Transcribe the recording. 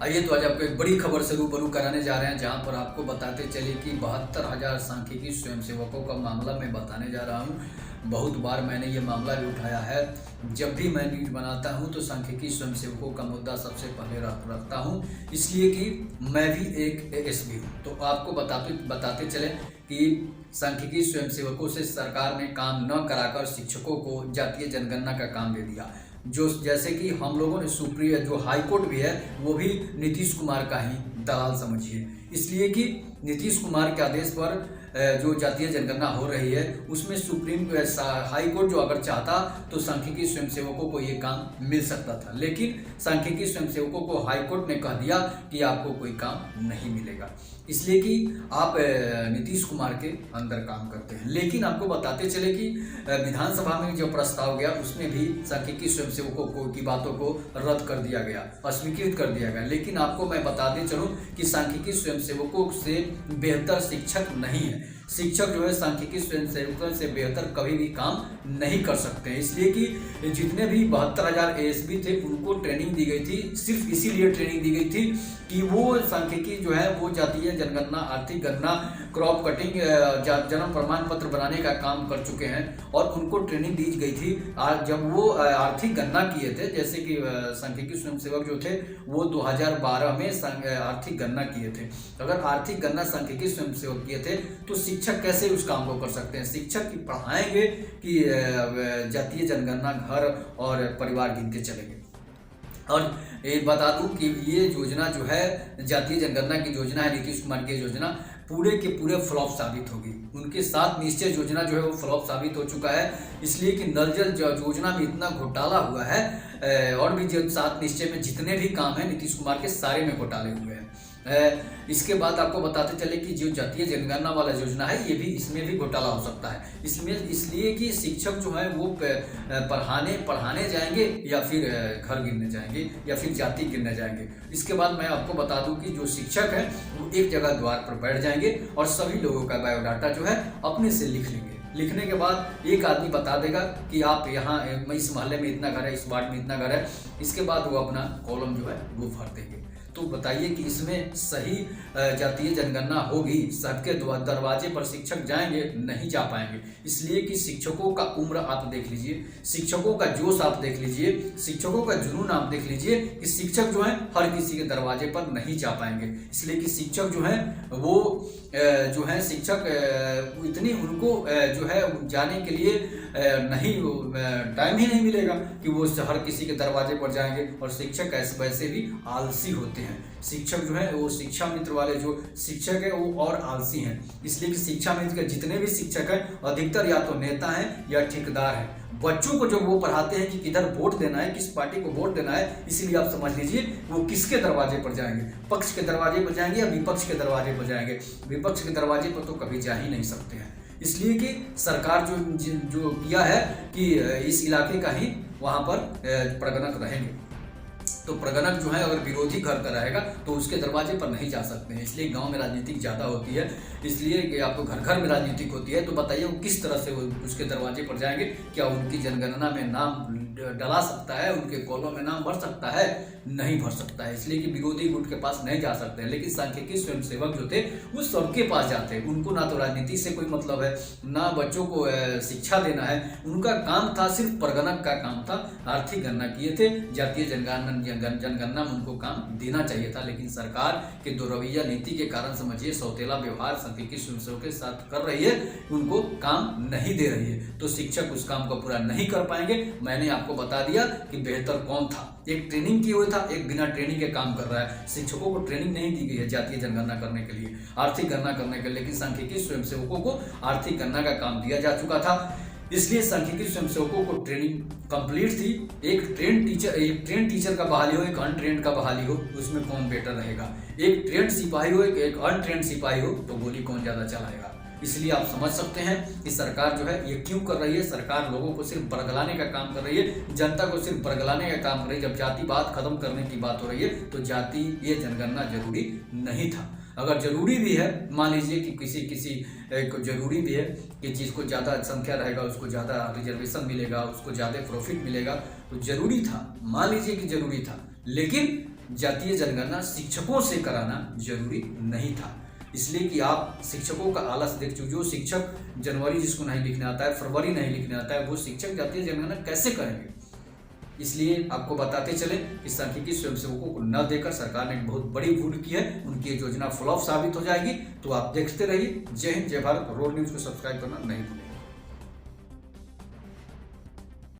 आइए तो आज आपको एक बड़ी खबर से रूबरू कराने जा रहे हैं, जहां पर आपको बताते चले कि 72,000 सांख्यिकी स्वयंसेवकों का मामला मैं बताने जा रहा हूं। बहुत बार मैंने ये मामला भी उठाया है। जब भी मैं न्यूज बनाता हूं तो सांख्यिकी स्वयंसेवकों का मुद्दा सबसे पहले रखता हूं, इसलिए कि मैं भी एक एएसबी हूं। तो आपको बताते चले कि सांख्यिकी स्वयंसेवकों से सरकार ने काम न कराकर शिक्षकों को जातीय जनगणना का काम दे दिया। जो जैसे कि हम लोगों ने सुप्रीम जो हाई कोर्ट भी है वो भी नीतीश कुमार का ही दलाल समझिए, इसलिए कि नीतीश कुमार के आदेश पर जो जातीय जनगणना हो रही है उसमें सुप्रीम हाई कोर्ट जो अगर चाहता तो सांख्यिकी स्वयंसेवकों को ये काम मिल सकता था, लेकिन सांख्यिकी स्वयंसेवकों को हाई कोर्ट ने कह दिया कि आपको कोई काम नहीं मिलेगा, इसलिए कि आप नीतीश कुमार के अंदर काम करते हैं। लेकिन आपको बताते चले कि विधानसभा में जो प्रस्ताव गया उसमें भी सांख्यिकी स्वयंसेवकों को की बातों को रद्द कर दिया गया, अस्वीकृत कर दिया गया। लेकिन आपको मैं बताते चलूं कि सांख्यिकी स्वयंसेवकों से बेहतर शिक्षक नहीं है। शिक्षक जो है सांख्यिकी स्वयंसेवकों से बेहतर कभी भी काम नहीं कर सकते हैं, इसलिए कि जितने भी 72,000 एएसबी थे उनको ट्रेनिंग दी गई थी, सिर्फ इसीलिए ट्रेनिंग दी गई थी कि वो सांख्यिकी जो है वो जातीय जनगणना, आर्थिक गणना, क्रॉप कटिंग, जन्म प्रमाण पत्र बनाने का काम कर चुके हैं और उनको ट्रेनिंग दी गई थी। जब वो आर्थिक गणना किए थे, जैसे कि सांख्यिकी स्वयंसेवक जो थे वो 2012 में आर्थिक गणना किए थे। अगर आर्थिक गणना सांख्यिकी स्वयंसेवक किए थे तो शिक्षक कैसे उस काम को कर सकते हैं? शिक्षक की पढ़ाएंगे कि जातीय जनगणना घर और परिवार गिन के चलेंगे? और ये बता दूं कि ये योजना जो है जातीय जनगणना की योजना है, नीतीश कुमार की योजना पूरे के पूरे फ्लॉप साबित होगी। उनके साथ निश्चय योजना जो है वो फ्लॉप साबित हो चुका है, इसलिए कि नल जल योजना में इतना घोटाला हुआ है और भी जो सात निश्चय में जितने भी काम है नीतीश कुमार के सारे में घोटाले हुए हैं। इसके बाद आपको बताते चले कि जो जातीय जनगणना वाला योजना है ये भी इसमें भी घोटाला हो सकता है, इसमें इसलिए कि शिक्षक जो है वो पढ़ाने जाएंगे या फिर घर गिनने जाएंगे या फिर जाति गिनने जाएंगे। इसके बाद मैं आपको बता दूं कि जो शिक्षक है वो एक जगह द्वार पर बैठ जाएंगे और सभी लोगों का बायोडाटा जो है अपने से लिख लेंगे। लिखने के बाद एक आदमी बता देगा कि आप यहाँ इस मोहल्ले में इतना घर है, इस वार्ड में इतना घर है। इसके बाद वो अपना कॉलम जो है वो भर देंगे। तो बताइए कि इसमें सही जातीय जनगणना होगी? सबके दरवाजे पर शिक्षक जाएंगे? नहीं जा पाएंगे, इसलिए कि शिक्षकों का उम्र आप देख लीजिए, शिक्षकों का जोश आप देख लीजिए, शिक्षकों का जुनून आप देख लीजिए कि शिक्षक जो है हर किसी के दरवाजे पर नहीं जा पाएंगे, इसलिए कि शिक्षक जो है वो जो है शिक्षक इतनी उनको जो है जाने के लिए नहीं टाइम ही नहीं मिलेगा कि वो हर किसी के दरवाजे पर जाएंगे। और शिक्षक ऐसे वैसे भी आलसी होते हैं। शिक्षक जो है वो शिक्षा मित्र वाले जो शिक्षक है वो और आलसी हैं, इसलिए कि शिक्षा मित्र के जितने भी शिक्षक हैं अधिकतर या तो नेता हैं या ठेकेदार हैं। बच्चों को जो वो पढ़ाते हैं कि किधर वोट देना है, किस पार्टी को वोट देना है, इसीलिए आप समझ लीजिए वो किसके दरवाजे पर जाएंगे, पक्ष के दरवाजे पर जाएंगे या विपक्ष के दरवाजे पर जाएंगे। विपक्ष के दरवाजे पर तो कभी जा ही नहीं सकते हैं, इसलिए कि सरकार जो किया है कि इस इलाके का ही वहां पर प्रगणक रहेंगे। तो प्रगणक जो है अगर विरोधी घर का रहेगा तो उसके दरवाजे पर नहीं जा सकते हैं, इसलिए गांव में राजनीतिक ज़्यादा होती है, इसलिए कि आपको घर घर में राजनीतिक होती है। तो बताइए वो किस तरह से वो उसके दरवाजे पर जाएंगे? क्या उनकी जनगणना में नाम डला सकता है, उनके कॉलम में नाम भर सकता है? नहीं भर सकता है, इसलिए कि विरोधी गुट के पास नहीं जा सकते हैं। लेकिन सांख्यिकी स्वयंसेवक जो थे वो सबके पास जाते हैं, उनको ना तो राजनीति से कोई मतलब है, ना बच्चों को शिक्षा देना है, उनका काम था सिर्फ प्रगणक का काम था। आर्थिक गणना किए थे, जातीय जनगणना में उनको काम देना चाहिए था, लेकिन सरकार के दो रवैया नीति के कारण समझिए सौतेला व्यवहार सांख्यिकी स्वयंसेवकों के साथ कर रही है, उनको काम नहीं दे रही है, तो शिक्षक उस काम को पूरा नहीं कर पाएंगे। मैंने आपको बता दिया कि बेहतर कौन था, एक ट्रेनिंग किए हुए था, एक बिना ट्रेनिंग के काम कर रहा है। शिक्षकों को ट्रेनिंग नहीं दी गई है जातीय जनगणना करने के लिए, आर्थिक गणना करने के लिए, लेकिन सांख्यिकी स्वयंसेवकों को आर्थिक गणना का काम दिया जा चुका था, इसलिए सांख्यिकी स्वयंसेवकों को ट्रेनिंग कंप्लीट थी। एक ट्रेन टीचर का बहाली हो, एक अनट्रेंड का बहाली हो, उसमें कौन बेटर रहेगा? एक ट्रेंड सिपाही हो, एक अनट्रेंड सिपाही हो, तो गोली कौन ज्यादा चलाएगा? इसलिए आप समझ सकते हैं कि सरकार जो है ये क्यों कर रही है। सरकार लोगों को सिर्फ बरगलाने का काम कर रही है, जनता को सिर्फ बरगलाने का काम कर रही है। जब जातिवाद खत्म करने की बात हो रही है तो जातीय जनगणना जरूरी नहीं था। अगर जरूरी भी है, मान लीजिए कि किसी को जरूरी भी है कि जिसको ज़्यादा संख्या रहेगा उसको ज़्यादा रिजर्वेशन मिलेगा, उसको ज़्यादा प्रॉफिट मिलेगा, तो जरूरी था, मान लीजिए कि जरूरी था, लेकिन जातीय जनगणना शिक्षकों से कराना जरूरी नहीं था, इसलिए कि आप शिक्षकों का आलस देख चुके। जो शिक्षक जनवरी जिसको नहीं लिखना आता है, फरवरी नहीं लिखना आता है, वो शिक्षक जातीय जनगणना कैसे करेंगे। इसलिए आपको बताते चले कि सांख्यिकी स्वयंसेवकों को न देकर सरकार ने एक बहुत बड़ी भूल की है। उनकी ये योजना फ्लॉप साबित हो जाएगी। तो आप देखते रहिए। जय हिंद, जय भारत। रोड न्यूज को सब्सक्राइब करना नहीं भूलें।